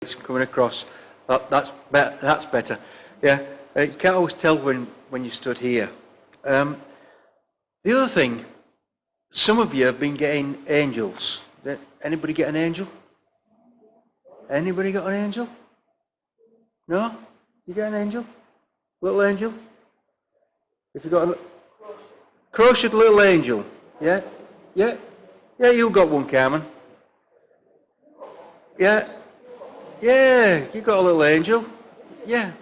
It's coming across. That's better. Yeah, you can't always tell when you stood here. The other thing, some of you have been getting angels. Anybody get an angel? Anybody got an angel? No? You get an angel? Little angel? If you got a crocheted little angel, yeah, yeah, yeah. You got one, Carmen. Yeah. Yeah, you got a little angel. Yeah.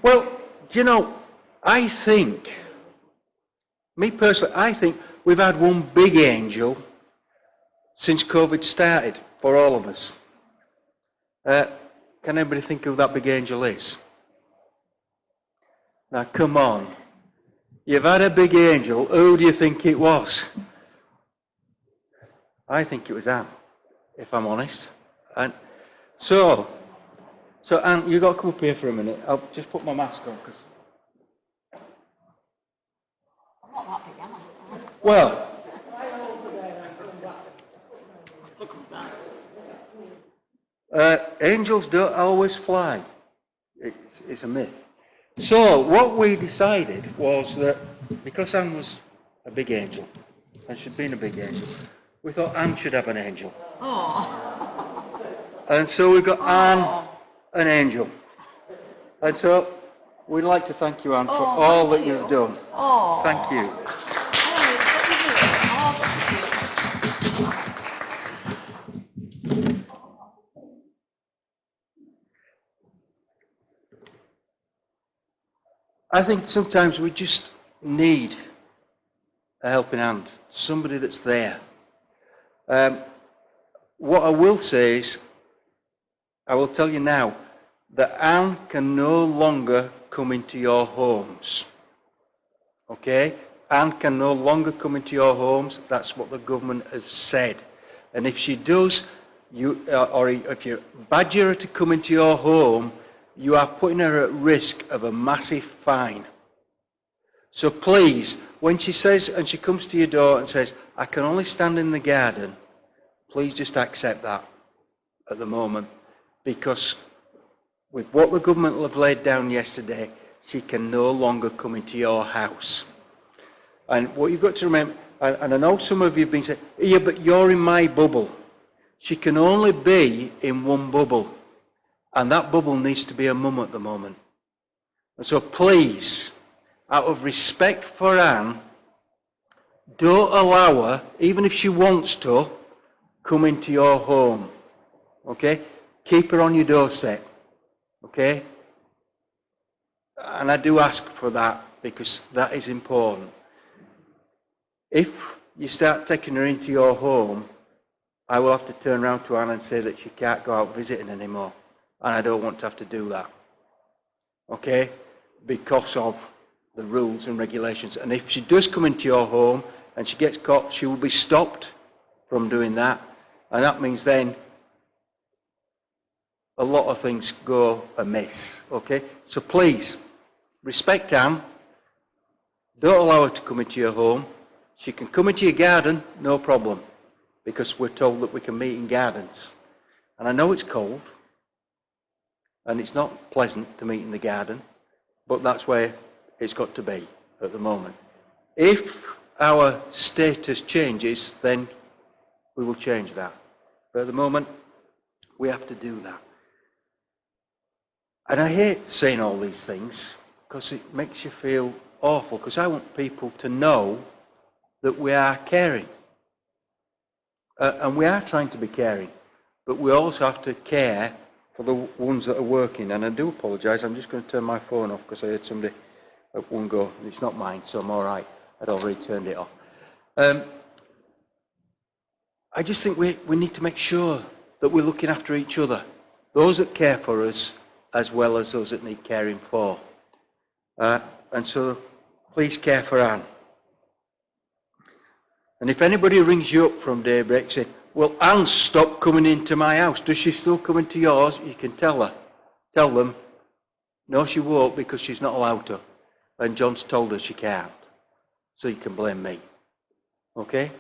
Well, do you know, I think, me personally, I think we've had one big angel since COVID started for all of us. Can anybody think who that big angel is? Now, come on. You've had a big angel. Who do you think it was? I think it was Anne, if I'm honest. And So, Anne, you've got to come up here for a minute. I'll just put my mask on. I'm not that big, am I? Well, angels don't always fly. It's a myth. So, what we decided was that because Anne was a big angel, and she'd been a big angel, we thought Anne should have an angel. Oh. And so we got Anne, an angel. And so we'd like to thank you, Anne, for all that you've done. Oh. Thank you. I think sometimes we just need a helping hand, somebody that's there. What I will say is, I will tell you now that Anne can no longer come into your homes. Okay? Anne can no longer come into your homes. That's what the government has said. And if she does, or if you badger her to come into your home, you are putting her at risk of a massive fine. So please, when she says, and she comes to your door and says, I can only stand in the garden, please just accept that at the moment. Because with what the government have laid down yesterday, she can no longer come into your house. And what you've got to remember, and I know some of you have been saying, yeah, but you're in my bubble. She can only be in one bubble. And that bubble needs to be a mum at the moment. And so please, out of respect for Anne, don't allow her, even if she wants to, come into your home. Okay? Keep her on your doorstep, okay? And I do ask for that because that is important. If you start taking her into your home, I will have to turn around to Anne and say that she can't go out visiting anymore. And I don't want to have to do that, okay? Because of the rules and regulations. And if she does come into your home and she gets caught, she will be stopped from doing that. And that means then a lot of things go amiss, okay? So please, respect Anne. Don't allow her to come into your home. She can come into your garden, no problem, because we're told that we can meet in gardens. And I know it's cold, and it's not pleasant to meet in the garden, but that's where it's got to be at the moment. If our status changes, then we will change that. But at the moment, we have to do that. And I hate saying all these things because it makes you feel awful, because I want people to know that we are caring. And we are trying to be caring, but we also have to care for the ones that are working. And I do apologise, I'm just going to turn my phone off because I heard somebody at one go, and it's not mine, so I'm all right. I'd already turned it off. I just think we need to make sure that we're looking after each other, those that care for us, as well as those that need caring for. And so, please care for Anne. And if anybody rings you up from Daybreak saying, well, Anne stopped coming into my house, does she still come into yours? You can tell her. Tell them, no, she won't because she's not allowed to. And John's told her she can't. So you can blame me. Okay?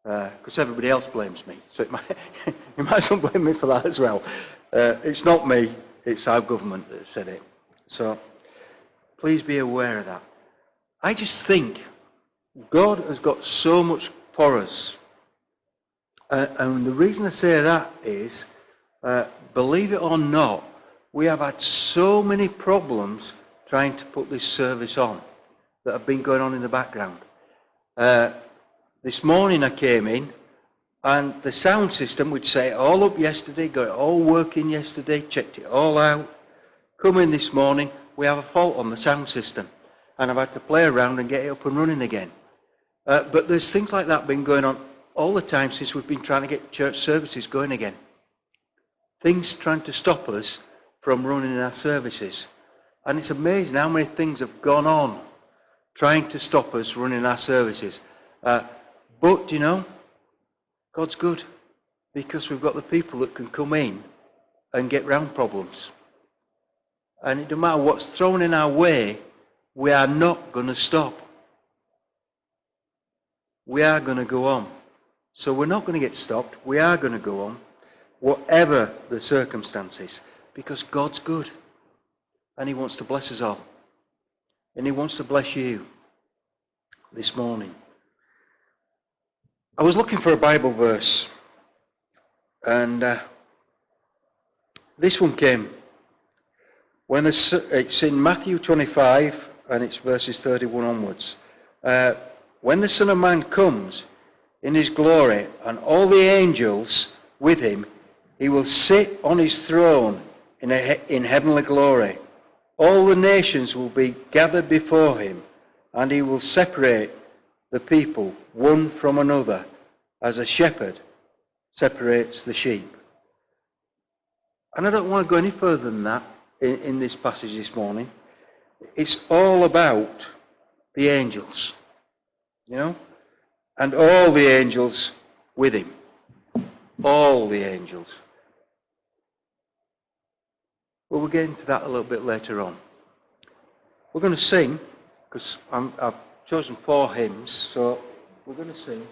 because everybody else blames me. So you might as well blame me for that as well. It's not me, it's our government that said it. So please be aware of that. I just think God has got so much for us. And the reason I say that is, believe it or not, we have had so many problems trying to put this service on that have been going on in the background. This morning I came in and the sound system, we'd set it all up yesterday, got it all working yesterday, checked it all out. Come in this morning, we have a fault on the sound system and I've had to play around and get it up and running again. But there's things like that been going on all the time since we've been trying to get church services going again. Things trying to stop us from running our services. And it's amazing how many things have gone on trying to stop us running our services. But, you know, God's good because we've got the people that can come in and get round problems. And it doesn't matter what's thrown in our way, we are not going to stop. We are going to go on. So we're not going to get stopped. We are going to go on, whatever the circumstances, because God's good. And he wants to bless us all. And he wants to bless you this morning. I was looking for a Bible verse. And this one came. It's in Matthew 25, and it's verses 31 onwards. When the Son of Man comes in his glory, and all the angels with him, he will sit on his throne in heavenly glory. All the nations will be gathered before him, and he will separate the people one from another, as a shepherd separates the sheep. And I don't want to go any further than that in this passage this morning. It's all about the angels, you know, and all the angels with him. All the angels. Well, we'll get into that a little bit later on. We're going to sing, because I've chosen 4 hymns, so we're going to sing.